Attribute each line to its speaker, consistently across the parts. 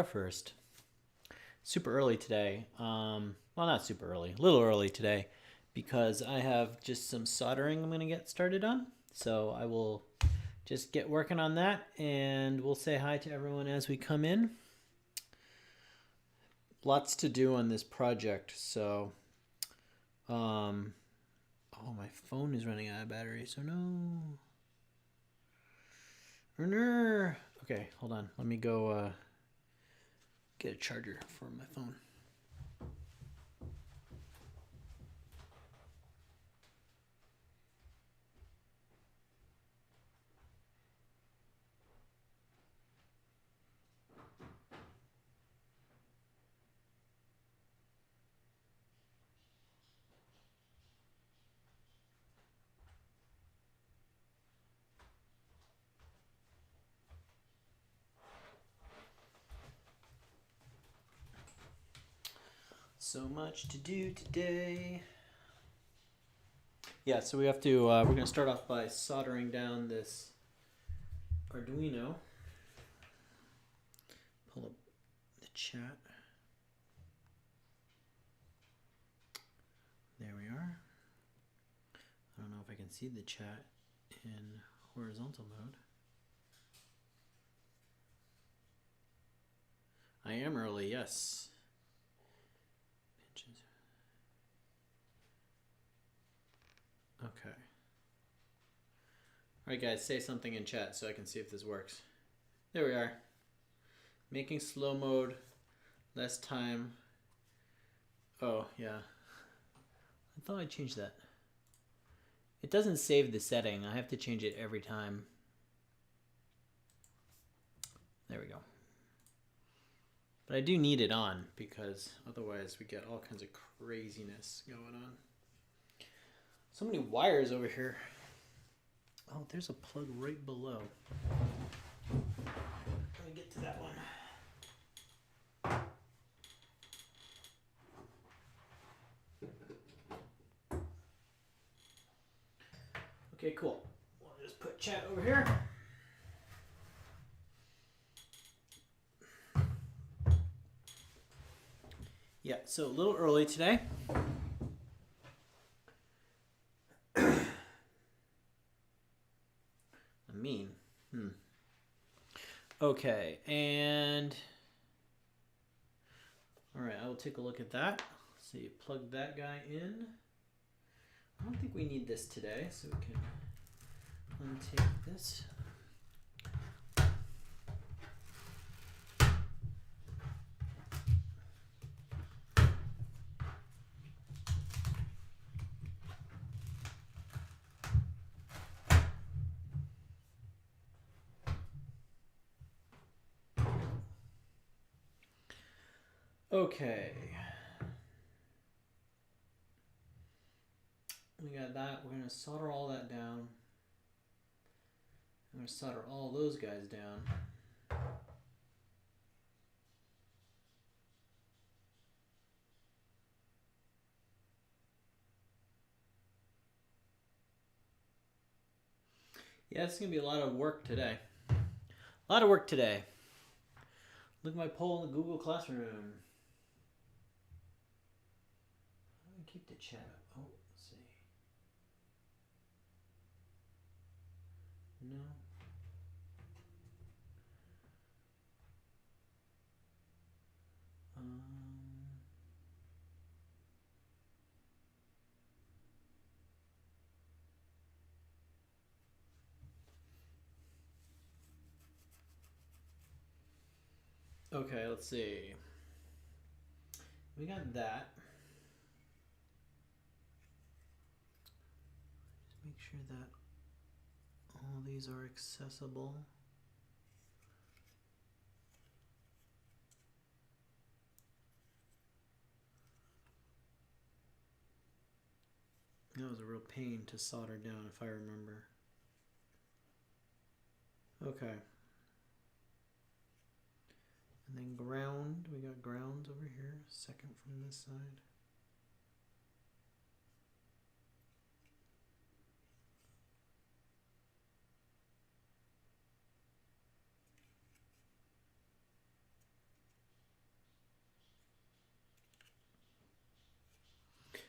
Speaker 1: first. Super early today. Well, not super early, a little early today because I have just some soldering I'm going to get started on. So I will just get working on that and we'll say hi to everyone as we come in. Lots to do on this project. So, oh, my phone is running out of battery. So no. Okay, hold on. Let me go get a charger for my phone. So much to do today. Yeah, so we have to, we're going to start off by soldering down this Arduino. Pull up the chat. There we are. I don't know if I can see the chat in horizontal mode. I am early, yes. Okay. Alright guys, say something in chat so I can see if this works. There we are. Making slow mode, less time. Oh, yeah. I thought I changed that. It doesn't save the setting. I have to change it every time. There we go. But I do need it on because otherwise we get all kinds of craziness going on. So many wires over here. Oh, there's a plug right below. Let me get to that one. Okay, cool. We'll just put chat over here. Yeah, so a little early today. Mean. Okay, and all right, I will take a look at that. Let's see, plug that guy in. I don't think we need this today, so we can untake this. Okay. We got that. We're going to solder all that down. I'm going to solder all those guys down. Yeah, it's going to be a lot of work today. A lot of work today. Look at my poll in the Google Classroom. Keep the chat up. Oh, let's see. No. Okay, let's see. We got that. Just make sure that all these are accessible. That was a real pain to solder down if I remember. Okay. And then ground, we got grounds over here, second from this side.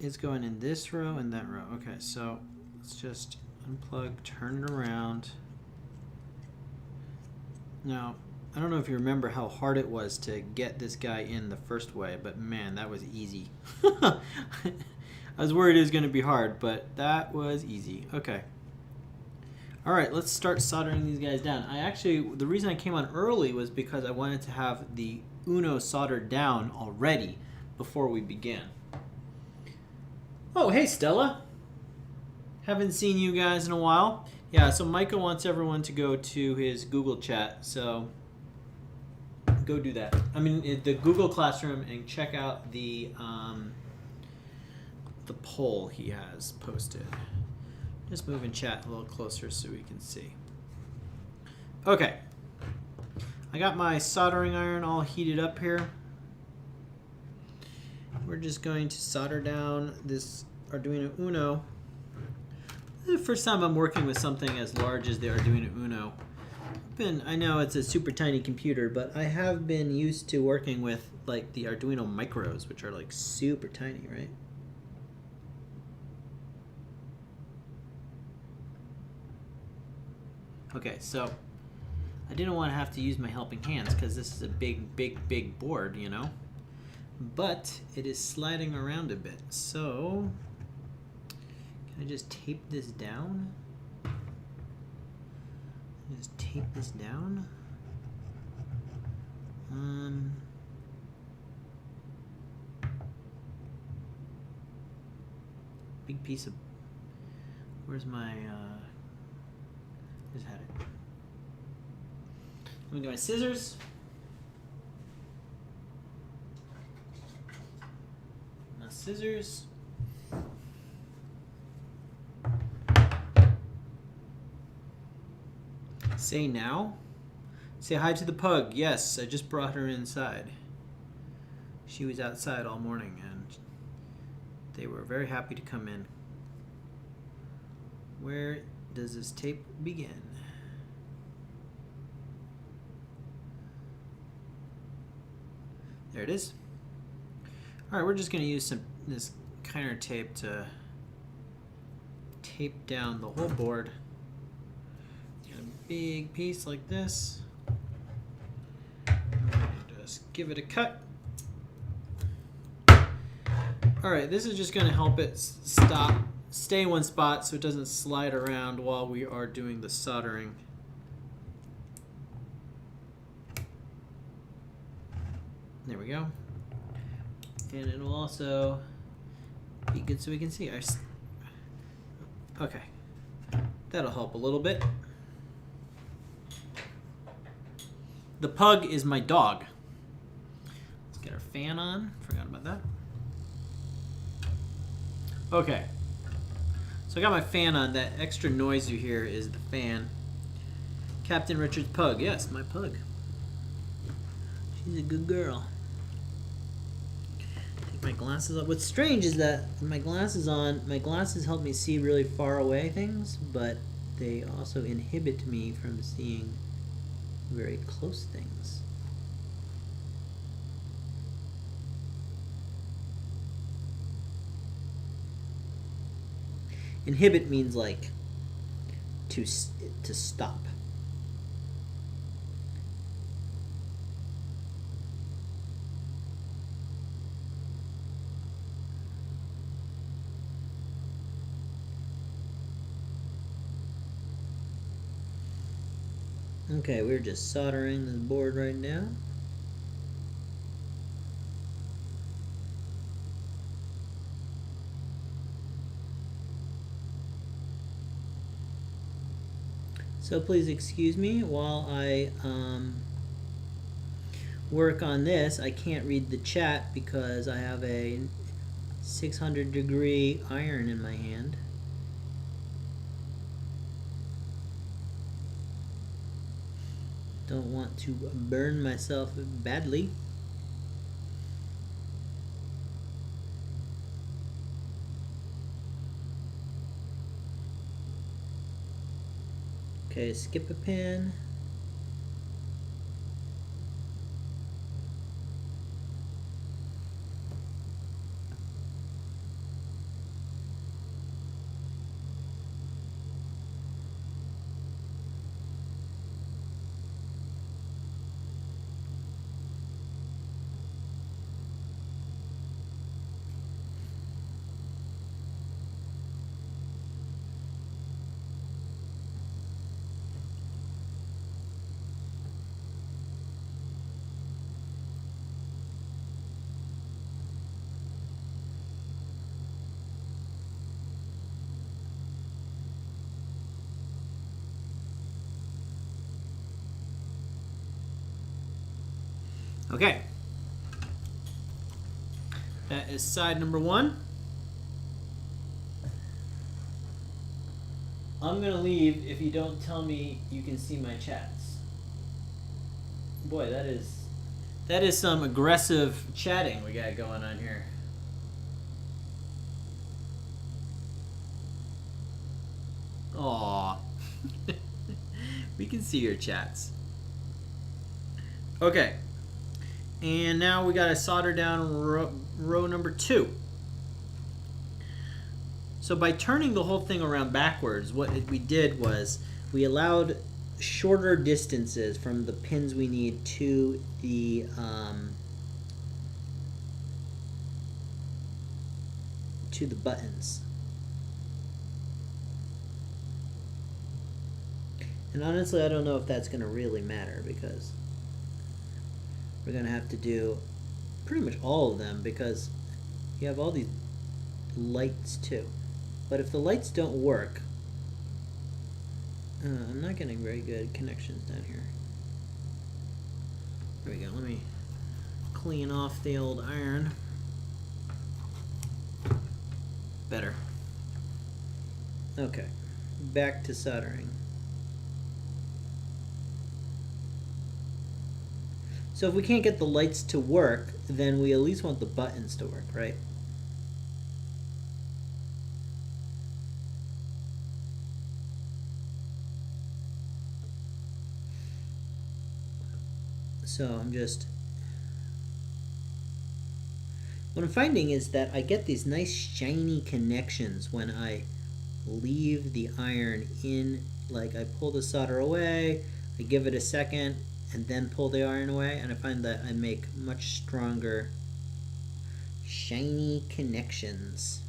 Speaker 1: is going in this row and that row. Okay, so let's just unplug, turn it around. Now, I don't know if you remember how hard it was to get this guy in the first way, but man, that was easy. I was worried it was going to be hard, but that was easy. Okay. All right, let's start soldering these guys down. The reason I came on early was because I wanted to have the Uno soldered down already before we began. Oh, hey, Stella. Haven't seen you guys in a while. Yeah, so Michael wants everyone to go to his Google chat, so go do that. I mean, the Google Classroom, and check out the poll he has posted. Just moving chat a little closer so we can see. Okay. I got my soldering iron all heated up here. We're just going to solder down this Arduino Uno. This is the first time I'm working with something as large as the Arduino Uno. I know it's a super tiny computer, but I have been used to working with like the Arduino Micros, which are like super tiny, right? Okay, so I didn't want to have to use my helping hands because this is a big board, you know? But it is sliding around a bit, so can I just tape this down? Just tape this down? Big piece of, where's my, just had it. Let me get my scissors. My scissors. Say now. Say hi to the pug. Yes, I just brought her inside. She was outside all morning and they were very happy to come in. Where does this tape begin? There it is. All right, we're just going to use this Kiner tape to tape down the whole board. Get a big piece like this. Just give it a cut. All right, this is just going to help it stay in one spot so it doesn't slide around while we are doing the soldering. There we go. And it will also be good so we can see. Okay, that'll help a little bit. The pug is my dog. Let's get our fan on. Forgot about that. Okay. So I got my fan on. That extra noise you hear is the fan. Captain Richard's pug. Yes, my pug. She's a good girl. Take my glasses off. What's strange is that with my glasses on, my glasses help me see really far away things, but they also inhibit me from seeing very close things. Inhibit means like to stop. Okay, we're just soldering this board right now. So please excuse me while I work on this. I can't read the chat because I have a 600-degree iron in my hand. Don't want to burn myself badly. Okay, skip a pin. Okay. That is side number 1. I'm gonna leave if you don't tell me you can see my chats. Boy, that is some aggressive chatting we got going on here. Aww. We can see your chats. Okay. And now we gotta solder down row number 2. So by turning the whole thing around backwards, what we did was we allowed shorter distances from the pins we need to the buttons. And honestly, I don't know if that's going to really matter because we're going to have to do pretty much all of them because you have all these lights too. But if the lights don't work, I'm not getting very good connections down here. There we go. Let me clean off the old iron. Better. Okay. Back to soldering. So if we can't get the lights to work, then we at least want the buttons to work, right? So what I'm finding is that I get these nice shiny connections when I leave the iron in, like I pull the solder away, I give it a second, and then pull the iron away, and I find that I make much stronger shiny connections.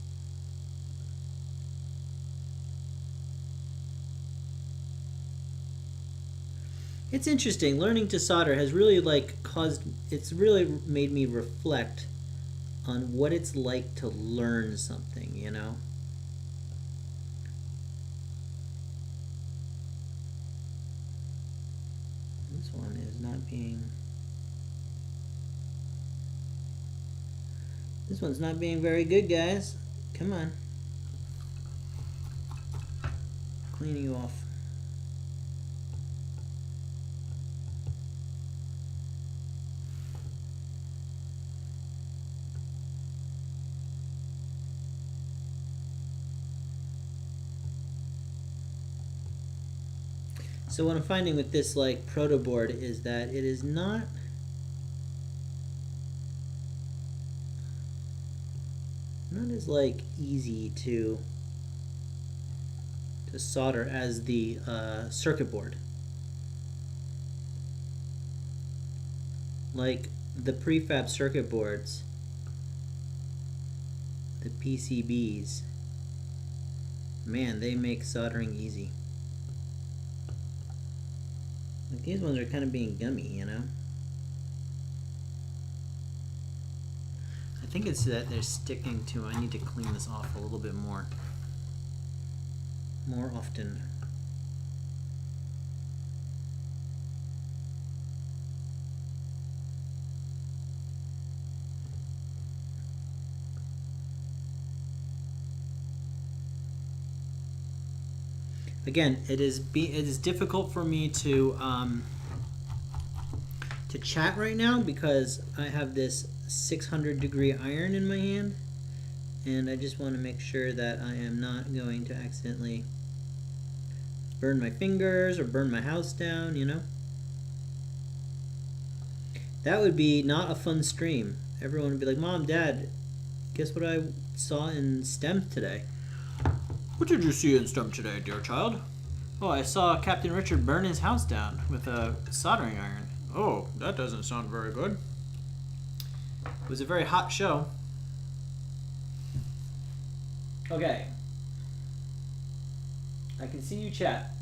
Speaker 1: It's interesting, learning to solder has really it's really made me reflect on what it's like to learn something, you know? This one's not being very good, guys. Come on. Cleaning you off. So what I'm finding with this proto board is that it is not as easy to solder as the circuit board. Like the prefab circuit boards, the PCBs, man, they make soldering easy. Like these ones are kind of being gummy, you know? I think it's that they're sticking to, I need to clean this off a little bit more often. Again, it is difficult for me to chat right now because I have this 600-degree iron in my hand, and I just want to make sure that I am not going to accidentally burn my fingers or burn my house down, you know? That would be not a fun stream. Everyone would be like, Mom, Dad, guess what I saw in STEM today? What did you see in STEM today, dear child? Oh, I saw Captain Richard burn his house down with a soldering iron. Oh, that doesn't sound very good. It was a very hot show. Okay. I can see you chat,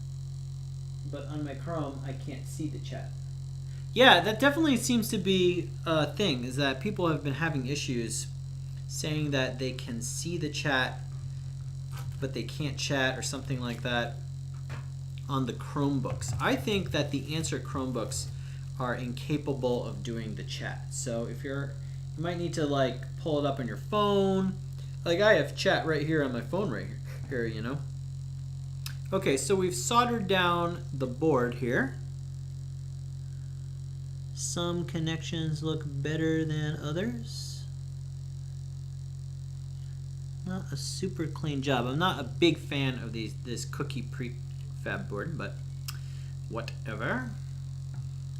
Speaker 1: but on my Chrome, I can't see the chat. Yeah, that definitely seems to be a thing, is that people have been having issues saying that they can see the chat, but they can't chat or something like that on the Chromebooks. I think that the Answer Chromebooks are incapable of doing the chat. So if you might need to like pull it up on your phone. Like I have chat right here on my phone right here, you know. Okay, so we've soldered down the board here. Some connections look better than others. Not a super clean job. I'm not a big fan of this cookie prefab board, but whatever.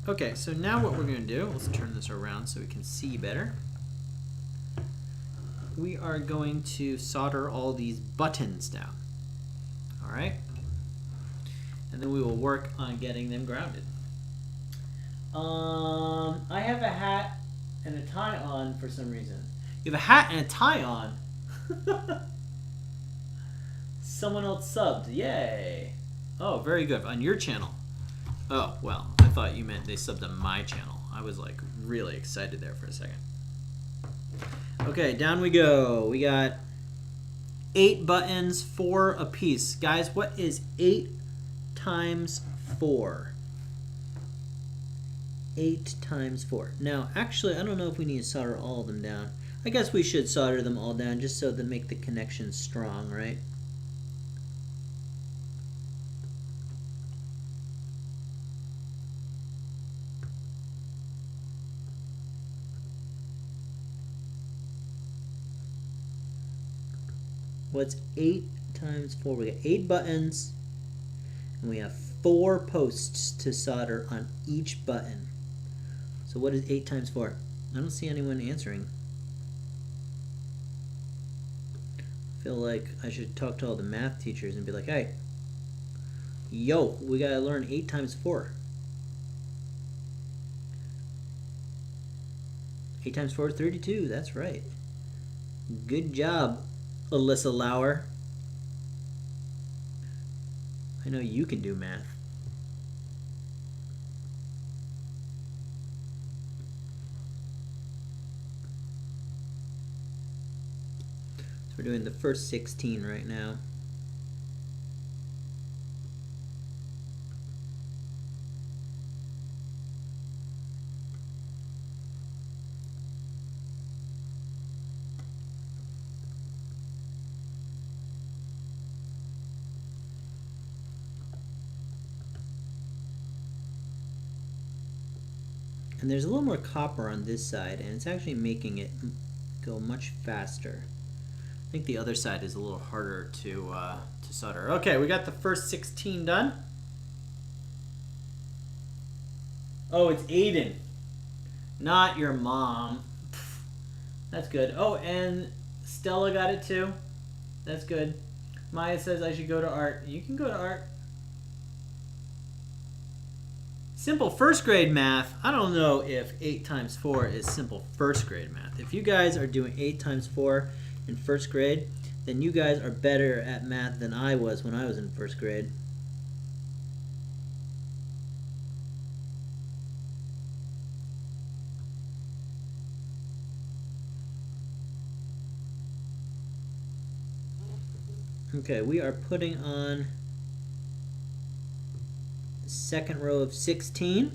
Speaker 1: Okay, so now what we're going to do, let's turn this around so we can see better. We are going to solder all these buttons down. All right? And then we will work on getting them grounded. I have a hat and a tie on for some reason. You have a hat and a tie on? Someone else subbed. Yay. Oh, very good. On your channel. Oh, well, I thought you meant they subbed on my channel. I was like really excited there for a second. Okay, down we go. We got 8 buttons, 4 apiece. Guys, what is 8 times 4? 8 times 4. Now, actually, I don't know if we need to solder all of them down. I guess we should solder them all down just so to make the connection strong, right? What's 8 times 4? We got 8 buttons, and we have 4 posts to solder on each button. So what is 8 times 4? I don't see anyone answering. I feel like I should talk to all the math teachers and be like, hey, yo, we gotta learn 8 times 4. 8 times 4 is 32, that's right. Good job, Alyssa Lauer. I know you can do math. So we're doing the first 16 right now. And there's a little more copper on this side, and it's actually making it go much faster. I think the other side is a little harder to solder. Okay, we got the first 16 done. Oh, it's Aiden, not your mom. That's good. Oh, and Stella got it too. That's good. Maya says I should go to art. You can go to art. Simple first grade math. I don't know if 8 times 4 is simple first grade math. If you guys are doing 8 times 4 in first grade, then you guys are better at math than I was when I was in first grade. Okay, we are putting on the second row of 16.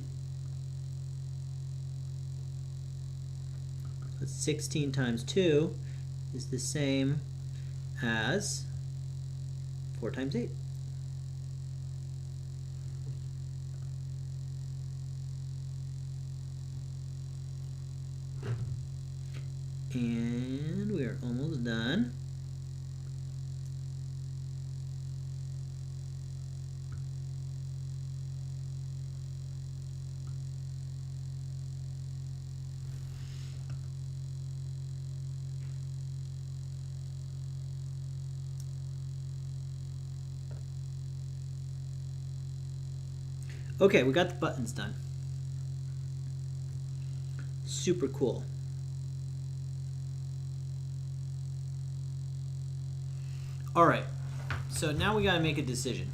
Speaker 1: So 16 times 2 is the same as 4 times 8. And we are almost done. Okay, we got the buttons done. Super cool. All right, so now we gotta make a decision.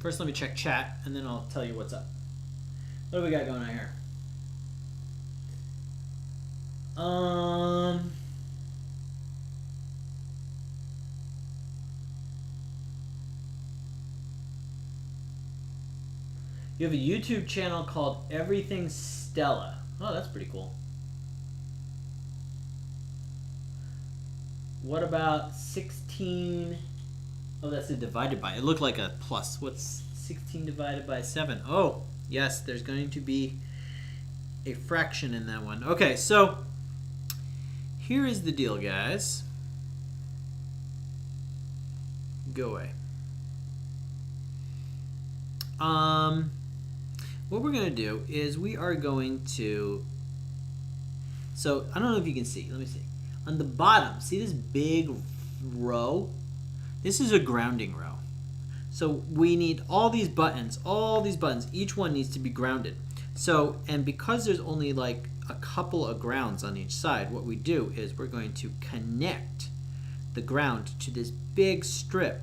Speaker 1: First, let me check chat, and then I'll tell you what's up. What do we got going on here? You have a YouTube channel called Everything Stella. Oh, that's pretty cool. What about 16? Oh, that's a divided by. It looked like a plus. What's 16 divided by 7? Oh, yes, there's going to be a fraction in that one. Okay, so here is the deal, guys. Go away. What we're going to do is we are going to... So, I don't know if you can see. Let me see. On the bottom, see this big row? This is a grounding row. So we need all these buttons, each one needs to be grounded. So, and because there's only like a couple of grounds on each side, what we do is we're going to connect the ground to this big strip.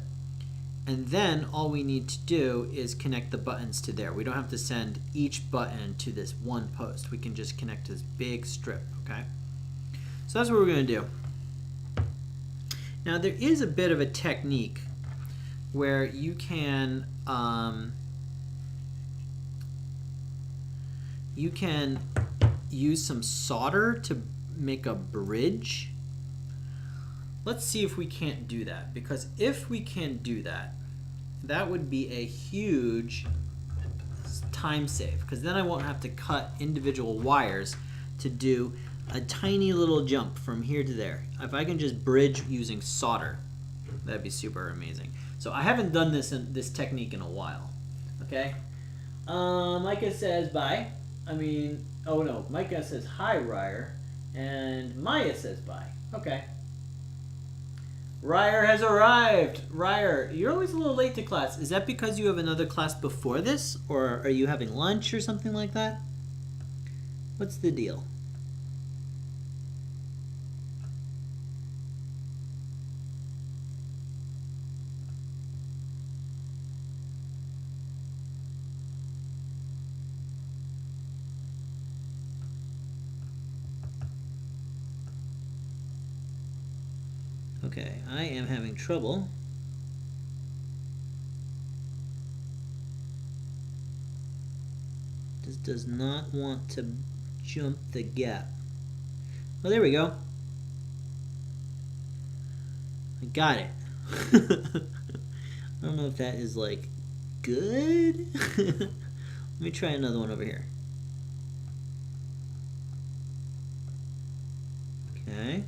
Speaker 1: And then all we need to do is connect the buttons to there. We don't have to send each button to this one post. We can just connect to this big strip, okay? So that's what we're going to do. Now there is a bit of a technique where you can use some solder to make a bridge. Let's see if we can't do that, because if we can do that, that would be a huge time save, because then I won't have to cut individual wires to do a tiny little jump from here to there. If I can just bridge using solder, that'd be super amazing. So I haven't done this technique in a while. Okay. Micah says bye. Oh no, Micah says hi, Ryer, and Maya says bye. Okay. Ryer has arrived. Ryer, you're always a little late to class. Is that because you have another class before this, or are you having lunch or something like that? What's the deal? Okay, I am having trouble. This does not want to jump the gap. Oh, there we go. I got it. I don't know if that is like good. Let me try another one over here. Okay.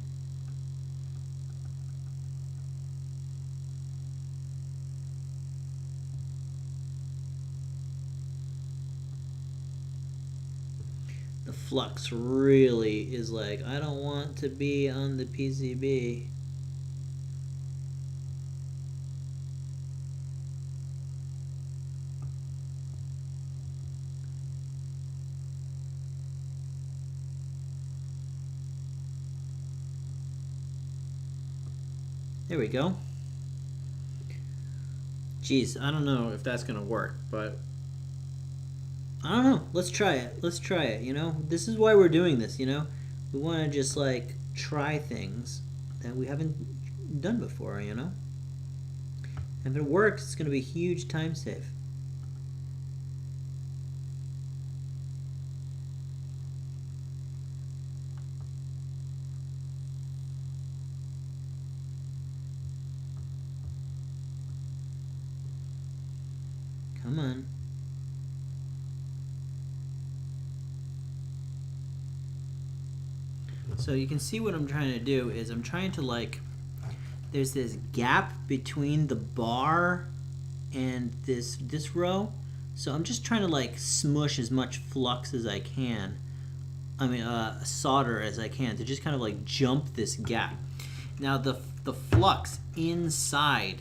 Speaker 1: The flux really is like, I don't want to be on the PCB. There we go. Geez, I don't know if that's gonna work, but I don't know. Let's try it. Let's try it, you know? This is why we're doing this, you know? We want to just, like, try things that we haven't done before, you know? And if it works, it's going to be a huge time save. Come on. So you can see what I'm trying to do is I'm trying to, like, there's this gap between the bar and this row. So I'm just trying to, like, smush as much flux as I can. Solder as I can to just kind of, like, jump this gap. Now the flux inside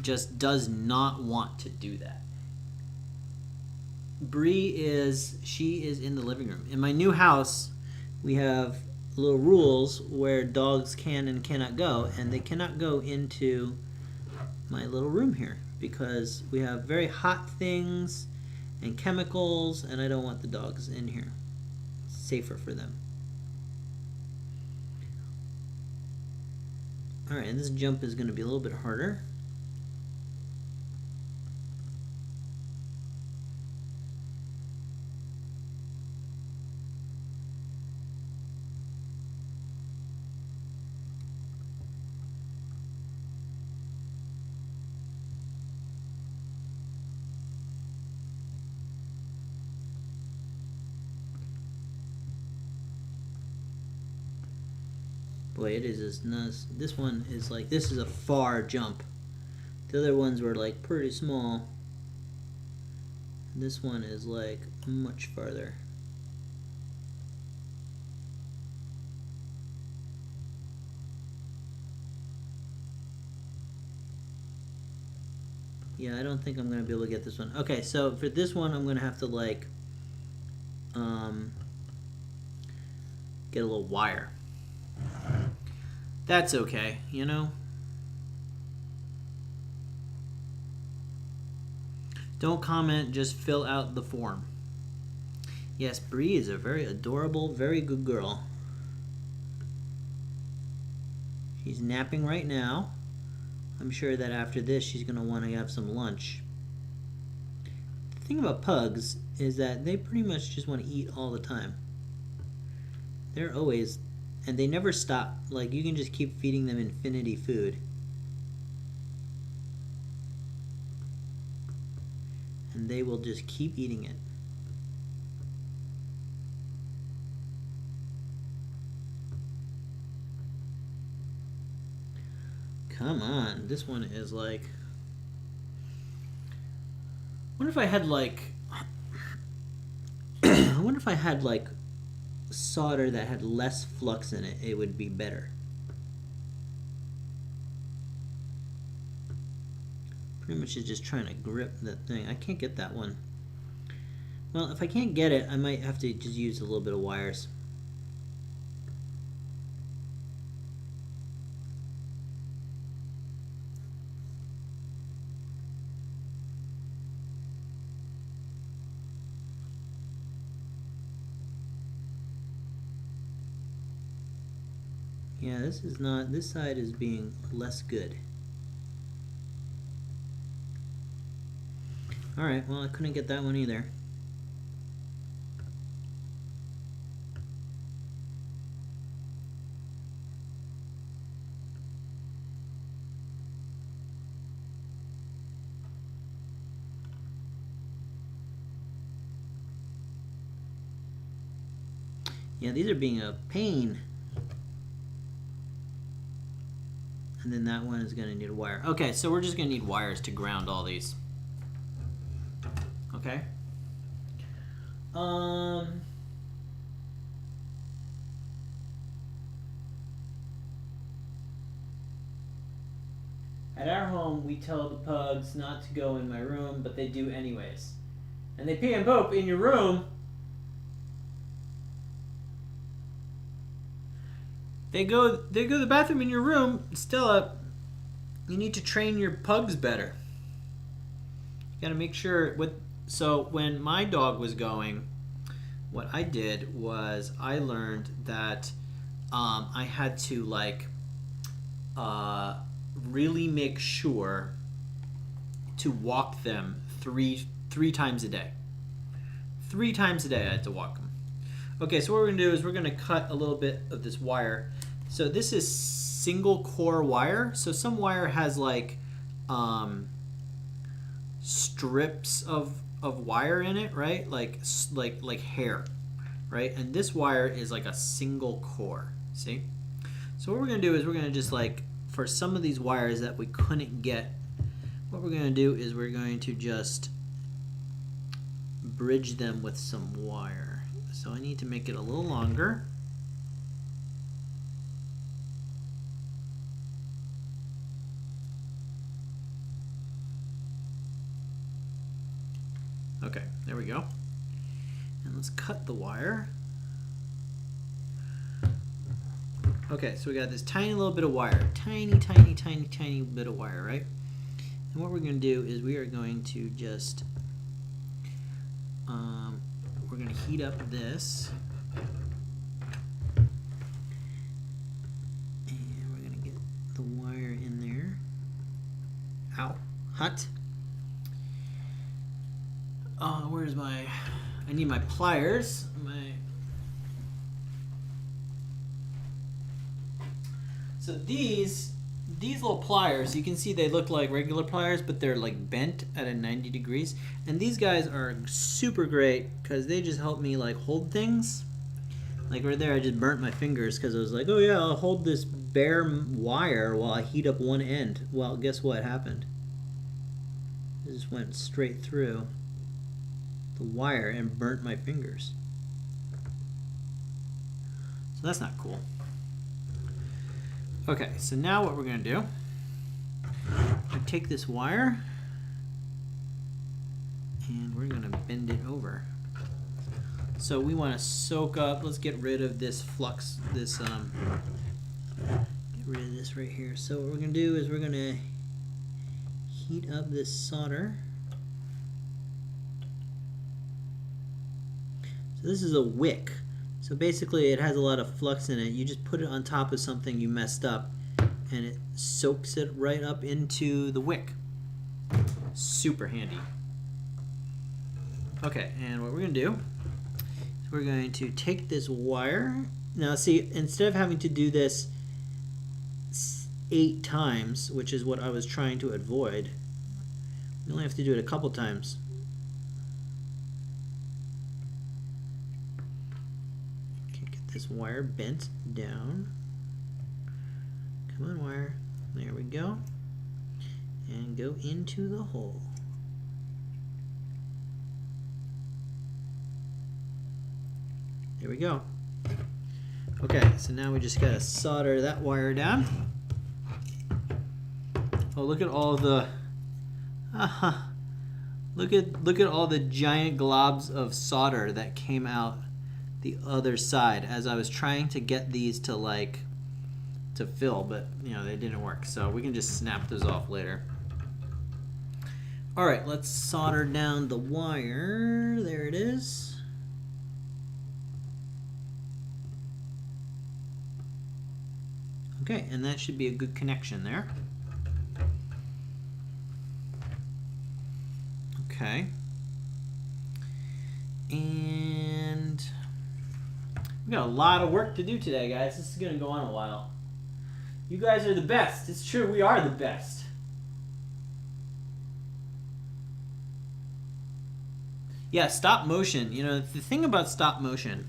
Speaker 1: just does not want to do that. Bree is in the living room. In my new house, we have little rules where dogs can and cannot go, and they cannot go into my little room here because we have very hot things and chemicals, and I don't want the dogs in here. It's safer for them. Alright, and this jump is going to be a little bit harder. Boy, it is nice. This one is like, this is a far jump. The other ones were like pretty small. This one is like much farther. Yeah, I don't think I'm going to be able to get this one. Okay, so for this one, I'm going to have to like get a little wire. That's okay, you know? Don't comment, just fill out the form. Yes, Bree is a very adorable, very good girl. She's napping right now. I'm sure that after this she's going to want to have some lunch. The thing about pugs is that they pretty much just want to eat all the time. They're always, and they never stop. Like, you can just keep feeding them infinity food. And they will just keep eating it. Come on, this one is like... I wonder if I had like... I wonder if I had like solder that had less flux in it, it would be better. Pretty much is just trying to grip that thing. I can't get that one. Well, if I can't get it, I might have to just use a little bit of wires. Yeah, this is not, this side is being less good. Alright, well, I couldn't get that one either. Yeah, these are being a pain. And then that one is going to need a wire. Okay, so we're just going to need wires to ground all these. Okay. At our home, we tell the pugs not to go in my room, but they do anyways. And they pee and poop in your room. They go to the bathroom in your room. Stella, you need to train your pugs better. You got to make sure so when my dog was going, what I did was I learned that I had to like really make sure to walk them three times a day. 3 times a day I had to walk them. Okay, so what we're going to do is we're going to cut a little bit of this wire. So this is single core wire. So some wire has like strips of wire in it, right? Like hair, right? And this wire is like a single core. See? So what we're going to do is we're going to just like, for some of these wires that we couldn't get, what we're going to do is we're going to just bridge them with some wire. So I need to make it a little longer. Okay, there we go. And let's cut the wire. Okay, so we got this tiny little bit of wire. Tiny bit of wire, right? And what we're going to do is we are going to just, we're going to heat up this. And we're going to get the wire in there. Ow, hot. Where's my, I need my pliers. So these little pliers, you can see they look like regular pliers, but they're like bent at a 90 degrees. And these guys are super great because they just help me like hold things. Like right there, I just burnt my fingers because I was like, oh yeah, I'll hold this bare wire while I heat up one end. Well, guess what happened? It just went straight through the wire and burnt my fingers. So that's not cool. Okay, so now what we're going to do, I take this wire and we're going to bend it over. So we want to soak up, let's get rid of this flux, get rid of this right here. So what we're going to do is we're going to heat up this solder. So this is a wick. So basically it has a lot of flux in it. You just put it on top of something you messed up and it soaks it right up into the wick. Super handy. Okay, and what we're going to do is we're going to take this wire. Now see, instead of having to do this 8 times, which is what I was trying to avoid, we only have to do it a couple times. This wire bent down. Come on, wire. There we go. And go into the hole. There we go. Okay, so now we just gotta solder that wire down. Oh, look at all the look at all the giant globs of solder that came out the other side as I was trying to get these to fill, but you know, they didn't work. So we can just snap those off later. All right, let's solder down the wire. There it is. Okay, and that should be a good connection there. Okay. And we got a lot of work to do today, guys. This is going to go on a while. You guys are the best. It's true, we are the best. Yeah, stop motion. You know, the thing about stop motion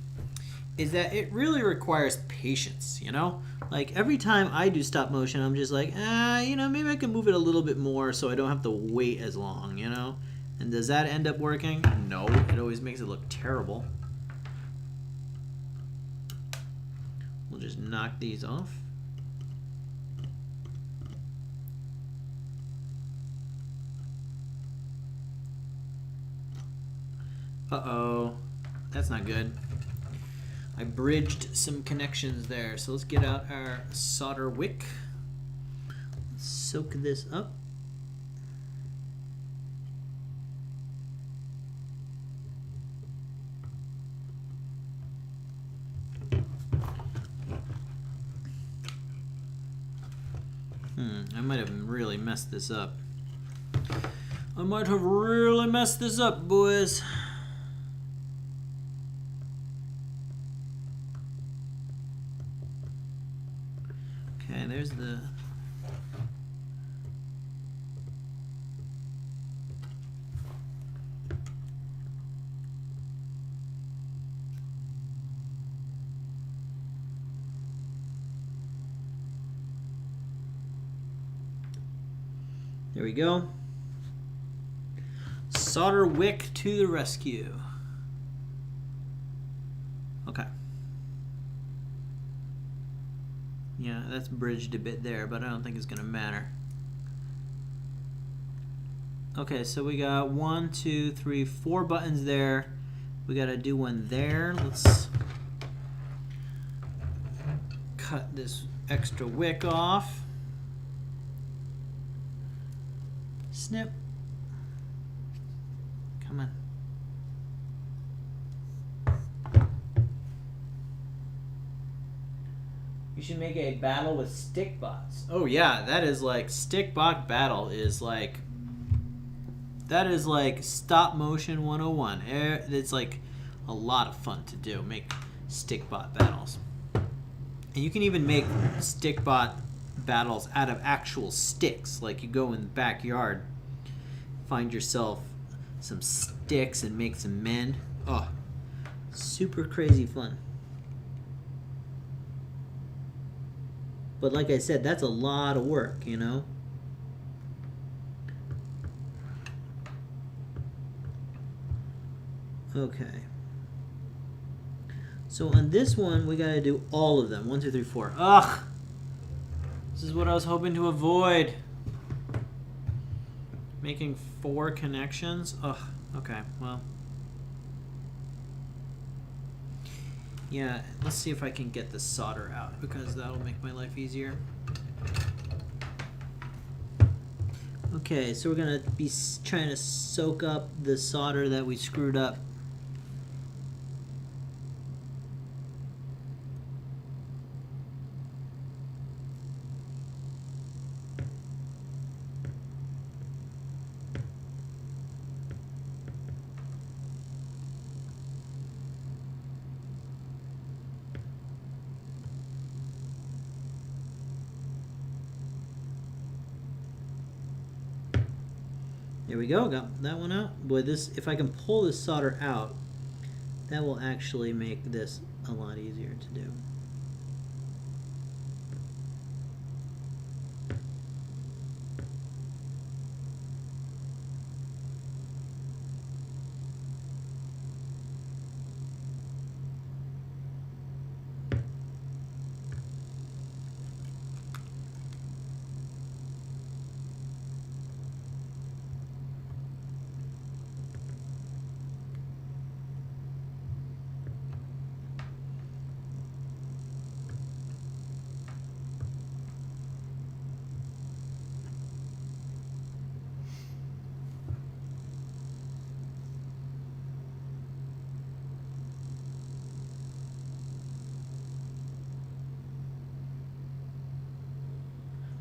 Speaker 1: is that it really requires patience, you know? Like, every time I do stop motion, I'm just like, you know, maybe I can move it a little bit more so I don't have to wait as long, you know? And does that end up working? No, it always makes it look terrible. We'll just knock these off. Uh-oh, that's not good. I bridged some connections there. So let's get out our solder wick. Let's soak this up. I might have really messed this up. I might have really messed this up, boys. Okay, there's the... There we go. Solder wick to the rescue. Okay. Yeah, that's bridged a bit there, but I don't think it's gonna matter. Okay, so we got 1, 2, 3, 4 buttons there. We gotta do one there. Let's cut this extra wick off. Snip. Come on. You should make a battle with stick bots. Oh yeah, that is like stick bot battle is like, that is like stop motion 101. It's like a lot of fun to do, make stick bot battles. And you can even make stick bot battles out of actual sticks. Like you go in the backyard, find yourself some sticks and make some men. Oh, super crazy fun. But like I said, that's a lot of work, you know? Okay. So on this one, we gotta do all of them. 1, 2, 3, 4. Ugh! This is what I was hoping to avoid. Making 4 connections? Ugh. Okay, well. Yeah, let's see if I can get the solder out, because that'll make my life easier. Okay, so we're gonna be trying to soak up the solder that we screwed up. There we go, got that one out. Boy, this, if I can pull this solder out, that will actually make this a lot easier to do.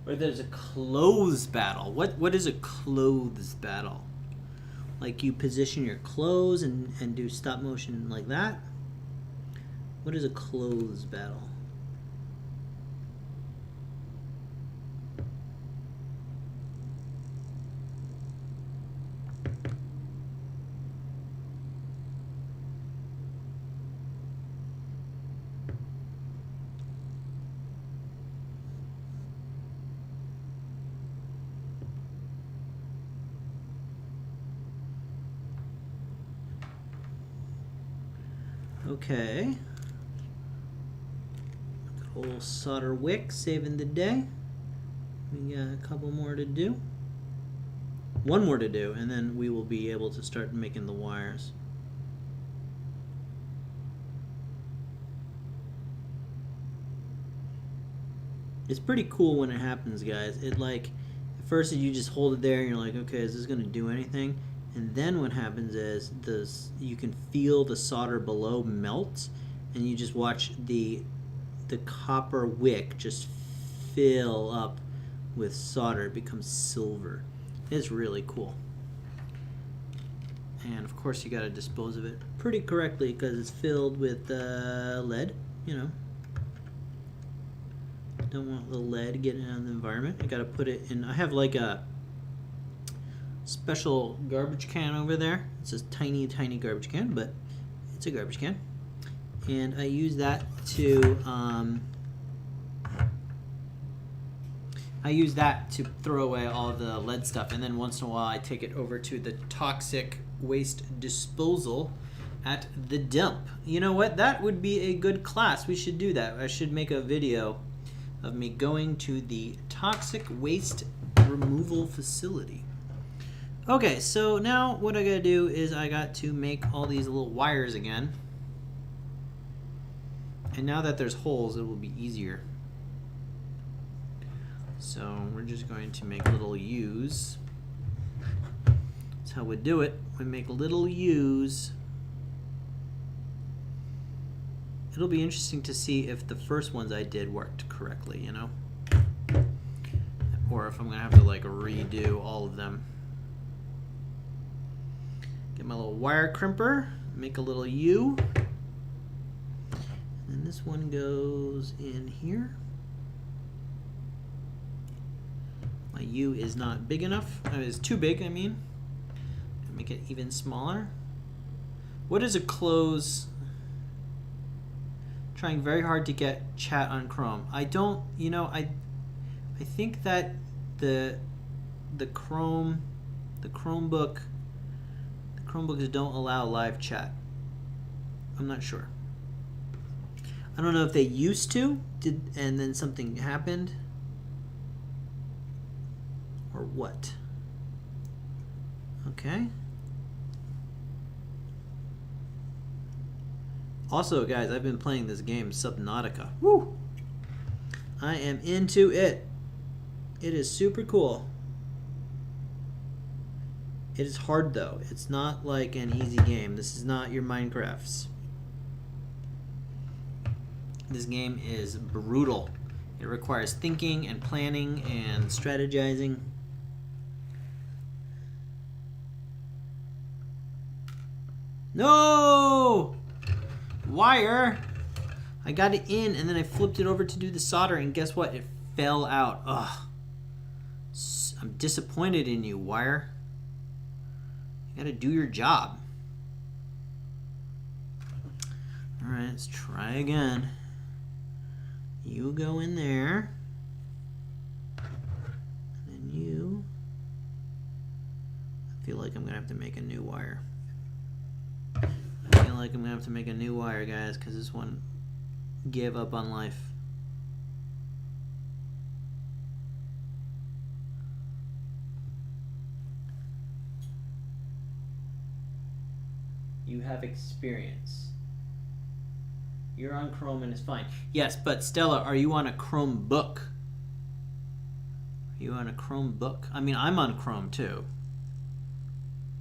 Speaker 1: Or there's a clothes battle. What is a clothes battle? Like you position your clothes and do stop motion like that? What is a clothes battle? Okay. Good old solder wick saving the day. We got a couple more to do. One more to do, and then we will be able to start making the wires. It's pretty cool when it happens, guys. It like, at first you just hold it there and you're like, okay, is this gonna do anything? And then what happens is you can feel the solder below melt, and you just watch the copper wick just fill up with solder. It becomes silver. It's really cool. And of course you got to dispose of it pretty correctly because it's filled with lead, you know. Don't want the lead getting out of the environment. I got to put it in. I have like a special garbage can over there. It's a tiny garbage can, but it's a garbage can, and I use that to throw away all the lead stuff, and then once in a while I take it over to the toxic waste disposal at the dump. You know what? That would be a good class. We should do that. I should make a video of me going to the toxic waste removal facility. Okay, so now what I gotta do is I got to make all these little wires again. And now that there's holes, it will be easier. So we're just going to make little U's. That's how we do it. We make little U's. It'll be interesting to see if the first ones I did worked correctly, you know? Or if I'm gonna have to like redo all of them. Get my little wire crimper, make a little U. And this one goes in here. My U is not big enough. It's too big, I mean. Make it even smaller. What is a close? Trying very hard to get chat on Chrome. I don't, you know, I think that the Chromebooks don't allow live chat. I'm not sure. I don't know if they used to, and then something happened, or what. Okay. Also, guys, I've been playing this game, Subnautica. Woo! I am into it. It is super cool. It is hard, though. It's not like an easy game. This is not your Minecrafts. This game is brutal. It requires thinking and planning and strategizing. No! Wire! I got it in and then I flipped it over to do the solder and guess what? It fell out. Ugh. I'm disappointed in you, wire. You gotta do your job. Alright, let's try again. You go in there. And you... I feel like I'm gonna have to make a new wire. I feel like I'm gonna have to make a new wire, guys, because this one gave up on life. You have experience. You're on Chrome and it's fine. Yes, but Stella, are you on a Chromebook? Are you on a Chromebook? I mean, I'm on Chrome too.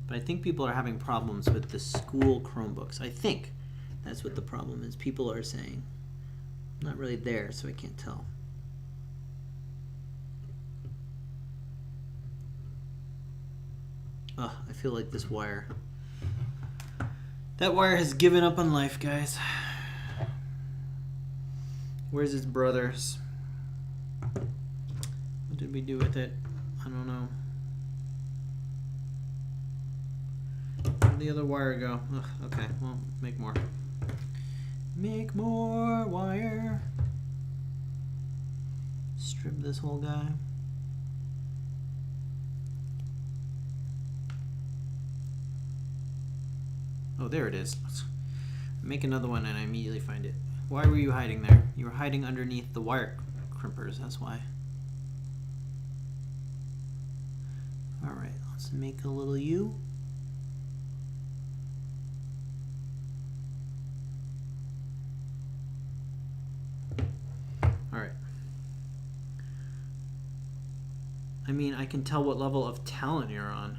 Speaker 1: But I think people are having problems with the school Chromebooks. I think that's what the problem is. People are saying. I'm not really there, so I can't tell. Oh, I feel like this wire. That wire has given up on life, guys. Where's his brothers? What did we do with it? I don't know. Where'd the other wire go? Ugh, okay, well, make more. Make more wire. Strip this whole guy. Oh, there it is. Make another one and I immediately find it. Why were you hiding there? You were hiding underneath the wire crimpers, that's why. Alright, let's make a little U. Alright. I mean, I can tell what level of talent you're on.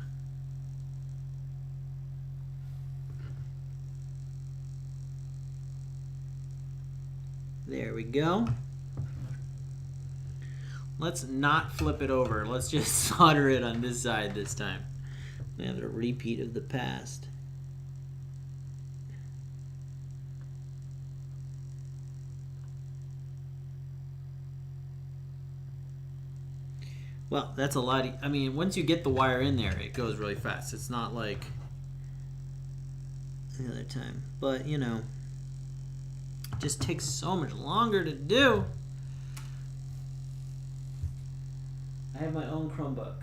Speaker 1: There we go. Let's not flip it over. Let's just solder it on this side this time. We have a repeat of the past. Well, that's a lot. I mean, once you get the wire in there, it goes really fast. It's not like the other time. But, you know, it just takes so much longer to do. I have my own Chromebook.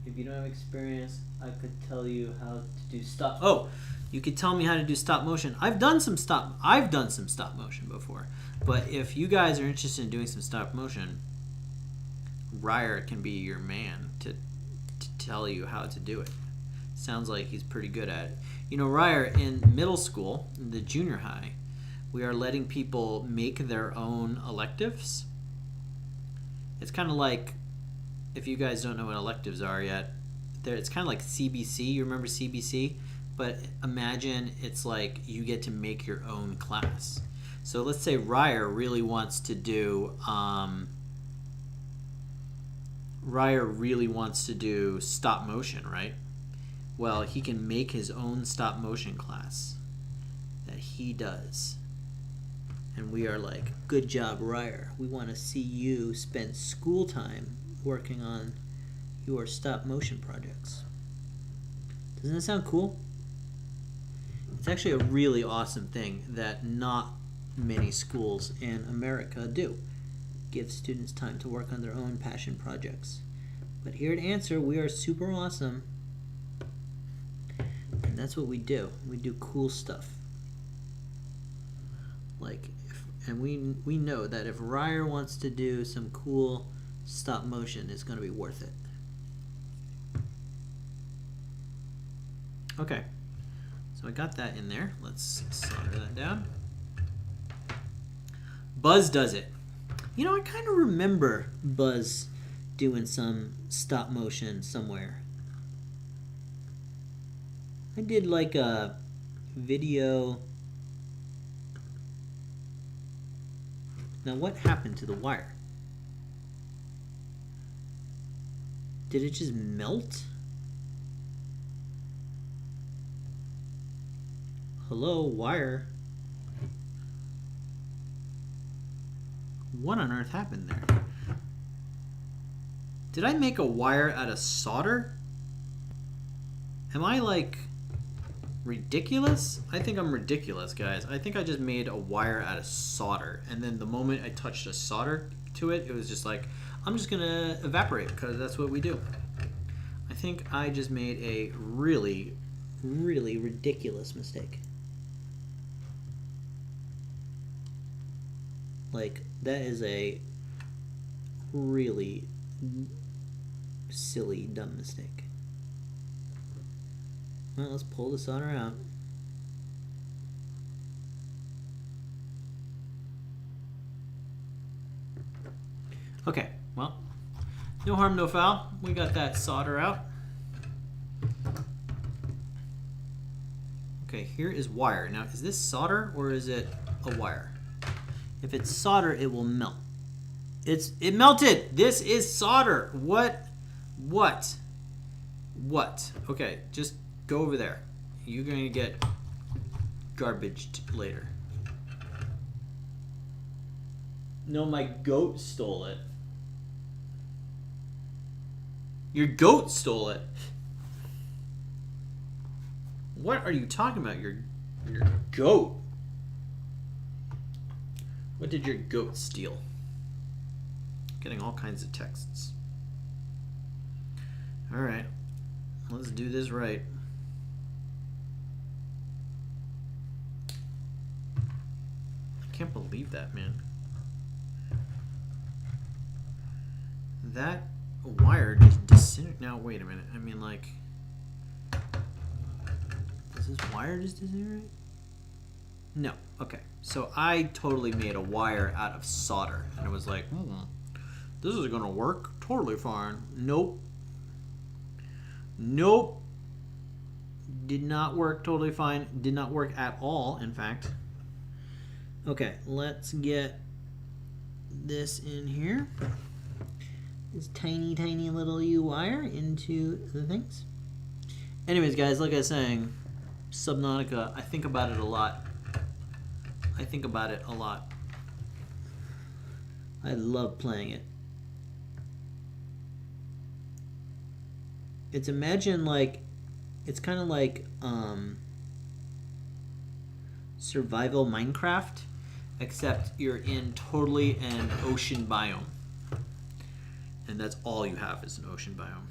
Speaker 1: If you don't have experience, I could tell you how to do stop. Oh, you could tell me how to do stop motion. I've done some stop motion before. But if you guys are interested in doing some stop motion, Ryer can be your man to tell you how to do it. Sounds like he's pretty good at it. You know, Ryer, in middle school, in the junior high, we are letting people make their own electives. It's kind of like, if you guys don't know what electives are yet, it's kind of like CBC. You remember CBC? But imagine it's like you get to make your own class. So let's say Ryer really wants to do stop motion, right? Well, he can make his own stop motion class that he does. And we are like, good job, Ryer. We want to see you spend school time working on your stop motion projects. Doesn't that sound cool? It's actually a really awesome thing that not many schools in America do. Give students time to work on their own passion projects. But here at Answer, we are super awesome. And that's what we do. We do cool stuff. And we know that if Ryer wants to do some cool stop motion, it's going to be worth it. Okay, so I got that in there. Let's solder that down. Buzz does it. You know, I kind of remember Buzz doing some stop motion somewhere. I did like a video. Now what happened to the wire? Did it just melt? Hello, wire. What on earth happened there? Did I make a wire out of solder? Am I like ridiculous? I think I'm ridiculous, guys. I think I just made a wire out of solder, and then the moment I touched a solder to it, it was just like, I'm just gonna evaporate because that's what we do. I think I just made a really, really ridiculous mistake. Like, that is a really silly, dumb mistake. Well, let's pull the solder out. Okay, well, no harm, no foul. We got that solder out. Okay, here is wire. Now, is this solder or is it a wire? If it's solder, it will melt. It melted. This is solder. What? Okay, just go over there. You're going to get garbaged later. No, my goat stole it. Your goat stole it. What are you talking about? Your goat. What did your goat steal? Getting all kinds of texts. All right, let's do this right. I can't believe that, man. That wire just disintegrated. Now, wait a minute. I mean, like, does this wire just disintegrate? No. Okay. So I totally made a wire out of solder, and it was like, this is gonna work totally fine. Nope. Nope. Did not work totally fine. Did not work at all, in fact. Okay, let's get this in here. This tiny, tiny little U wire into the things. Anyways, guys, like I was saying, Subnautica, I think about it a lot. I love playing it. It's it's kind of like survival Minecraft, except you're in totally an ocean biome. And that's all you have is an ocean biome.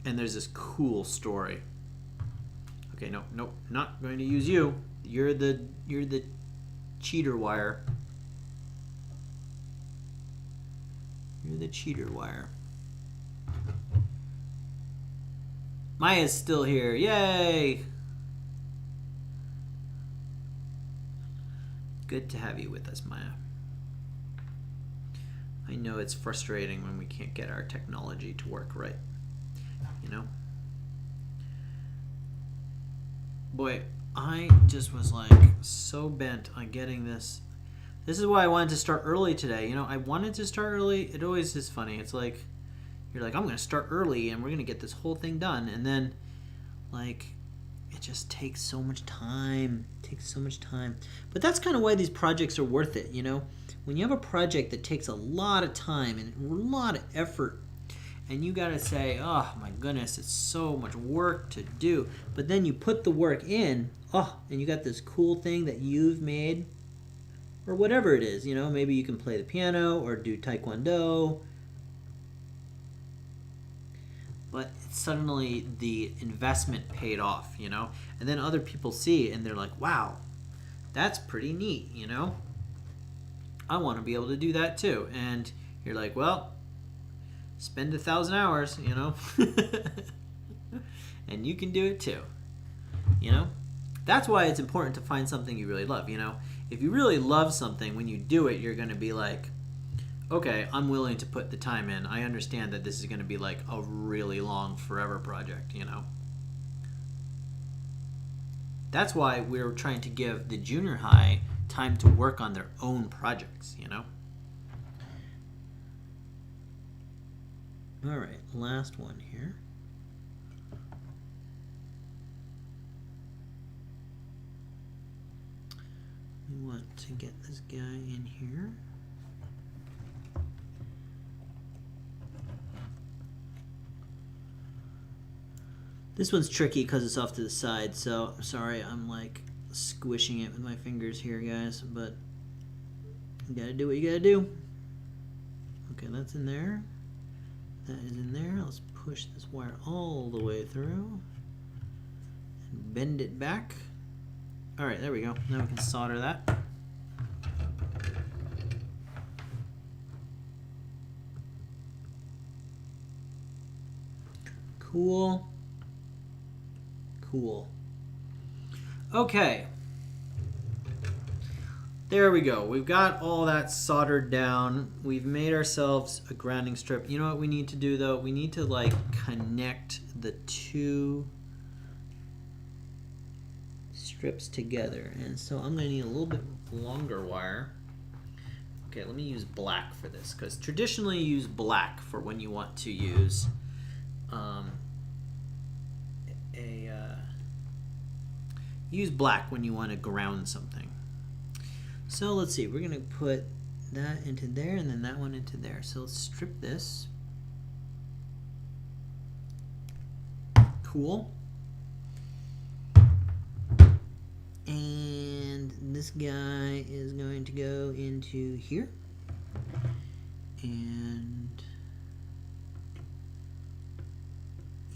Speaker 1: And there's this cool story. Okay, nope, not going to use you. You're the cheater wire. You're the cheater wire. Maya's still here. Yay! Good to have you with us, Maya. I know it's frustrating when we can't get our technology to work right. You know? Boy, I just was like so bent on getting this. This is why I wanted to start early today. You know, I wanted to start early. It always is funny. It's like, you're like, I'm going to start early and we're going to get this whole thing done. And then, like, it just takes so much time. But that's kind of why these projects are worth it, you know? When you have a project that takes a lot of time and a lot of effort, and you gotta say, oh my goodness, it's so much work to do. But then you put the work in, and you got this cool thing that you've made, or whatever it is, you know, maybe you can play the piano or do taekwondo. But suddenly the investment paid off, you know, and then other people see it and they're like, wow, that's pretty neat, you know. I want to be able to do that too. And you're like, well, spend 1,000 hours, you know, and you can do it too, you know. That's why it's important to find something you really love, you know. If you really love something, when you do it, you're going to be like, okay, I'm willing to put the time in. I understand that this is going to be like a really long, forever project, you know. That's why we're trying to give the junior high time to work on their own projects, you know. All right, last one here. We want to get this guy in here. This one's tricky because it's off to the side, so I'm sorry I'm like squishing it with my fingers here, guys, but you gotta do what you gotta do. Okay, that's in there. That is in there. Let's push this wire all the way through and bend it back. All right, there we go. Now we can solder that. Cool. Cool. Okay. There we go. We've got all that soldered down. We've made ourselves a grounding strip. You know what we need to do though? We need to like connect the two strips together. And so I'm going to need a little bit longer wire. Okay, let me use black for this because traditionally you use black for when you want to use use black when you want to ground something. So let's see, we're going to put that into there and then that one into there. So let's strip this. Cool. And this guy is going to go into here. And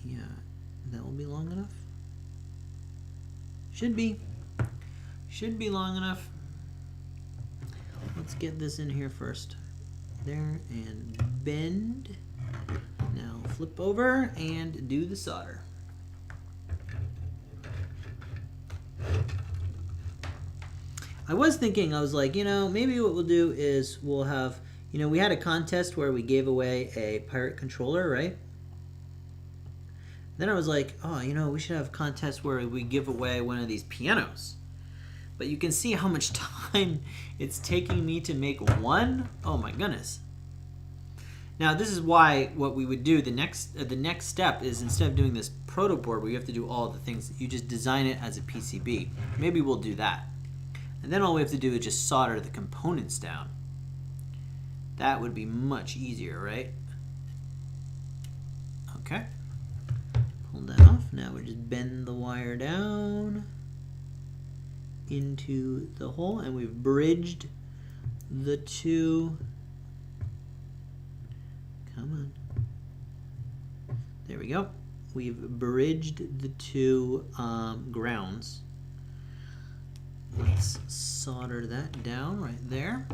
Speaker 1: yeah, that will be long enough. Should be long enough. Let's get this in here first. There, and bend. Now flip over and do the solder. I was thinking, I was like, you know, maybe what we'll do is we'll have, you know, we had a contest where we gave away a pirate controller, right? Then I was like, oh, you know, we should have a contest where we give away one of these pianos. But you can see how much time it's taking me to make one. Oh my goodness. Now this is why what we would do, the next step is instead of doing this proto board where you have to do all the things, you just design it as a PCB. Maybe we'll do that. And then all we have to do is just solder the components down. That would be much easier, right? Okay. Pull that off. Now we just bend the wire down into the hole, and we've bridged the two. Come on. There we go. We've bridged the two grounds. Let's solder that down right there.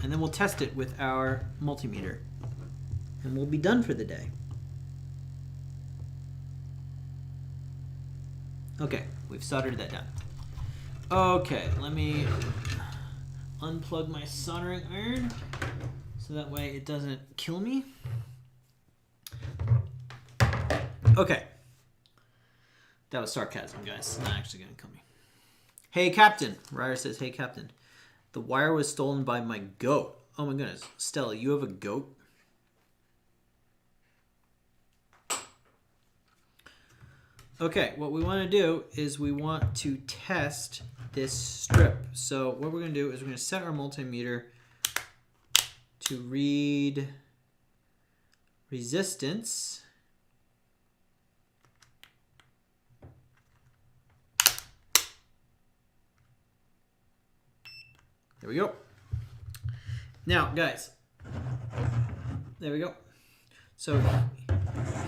Speaker 1: And then we'll test it with our multimeter. And we'll be done for the day. Okay, we've soldered that down. Okay, let me unplug my soldering iron so that way it doesn't kill me. Okay. That was sarcasm, guys. It's not actually going to kill me. Hey, Captain. Ryder says, hey, Captain. The wire was stolen by my goat. Oh, my goodness. Stella, you have a goat? Okay, what we want to do is we want to test this strip. So what we're going to do is we're going to set our multimeter to read resistance there we go. Now guys, there we go. So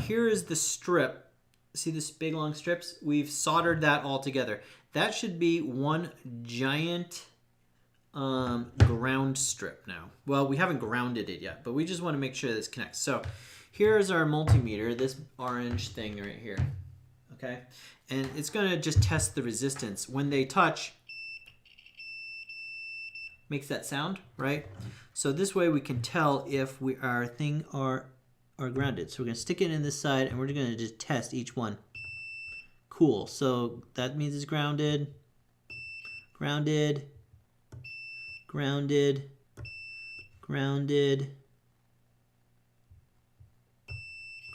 Speaker 1: here is the strip. See this big long strips? We've soldered that all together. That should be one giant ground strip now. Well, we haven't grounded it yet, but we just want to make sure this connects. So here's our multimeter, this orange thing right here. Okay, and it's going to just test the resistance. When they touch, makes that sound, right? So this way we can tell if our thing are grounded. So we're going to stick it in this side, and we're going to just test each one. Cool. So that means it's grounded, grounded, grounded, grounded,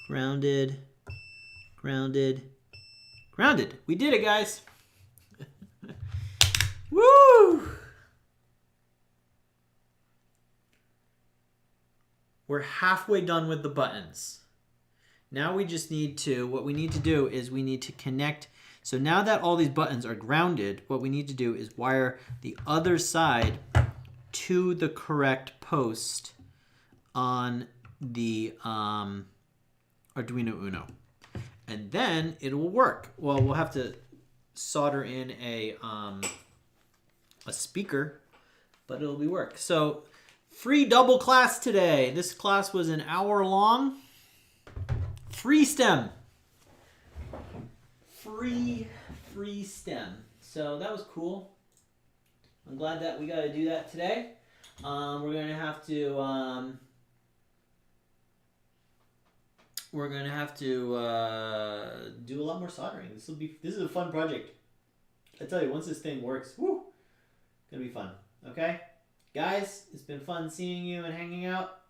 Speaker 1: grounded, grounded, grounded. We did it, guys. Woo! We're halfway done with the buttons. Now we just need to, what we need to do is we need to connect. So now that all these buttons are grounded, what we need to do is wire the other side to the correct post on the Arduino Uno. And then it will work. Well, we'll have to solder in a speaker, but it'll be work. So free double class today. This class was an hour long. Free STEM. Free STEM. So that was cool. I'm glad that we got to do that today. We're going to have to do a lot more soldering. This is a fun project. I tell you, once this thing works, whoo, gonna be fun. Okay, guys, it's been fun seeing you and hanging out.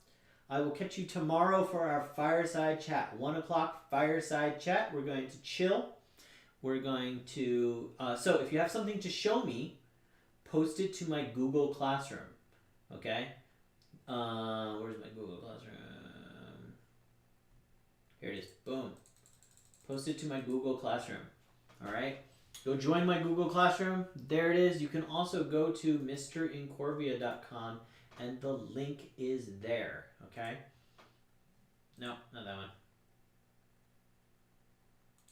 Speaker 1: I will catch you tomorrow for our fireside chat. 1 o'clock fireside chat. We're going to chill. We're going to so if you have something to show me, post it to my Google Classroom. Okay, where's my Google Classroom? Here it is. Boom. Post it to my Google Classroom. All right. Go join my Google Classroom. There it is. You can also go to mrincorvia.com and the link is there. Okay. No, not that one.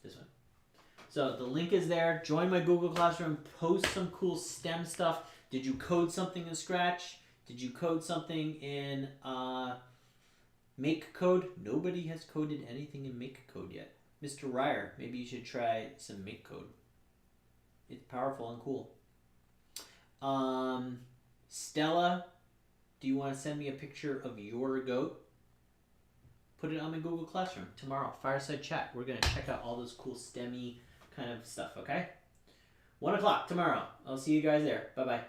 Speaker 1: This one. So the link is there. Join my Google Classroom. Post some cool STEM stuff. Did you code something in Scratch? Did you code something in Make Code? Nobody has coded anything in Make Code yet. Mr. Ryer, maybe you should try some Make Code. It's powerful and cool. Stella, do you want to send me a picture of your goat? Put it on my Google Classroom tomorrow. Fireside chat. We're going to check out all this cool STEM-y kind of stuff, okay? 1 o'clock tomorrow. I'll see you guys there. Bye-bye.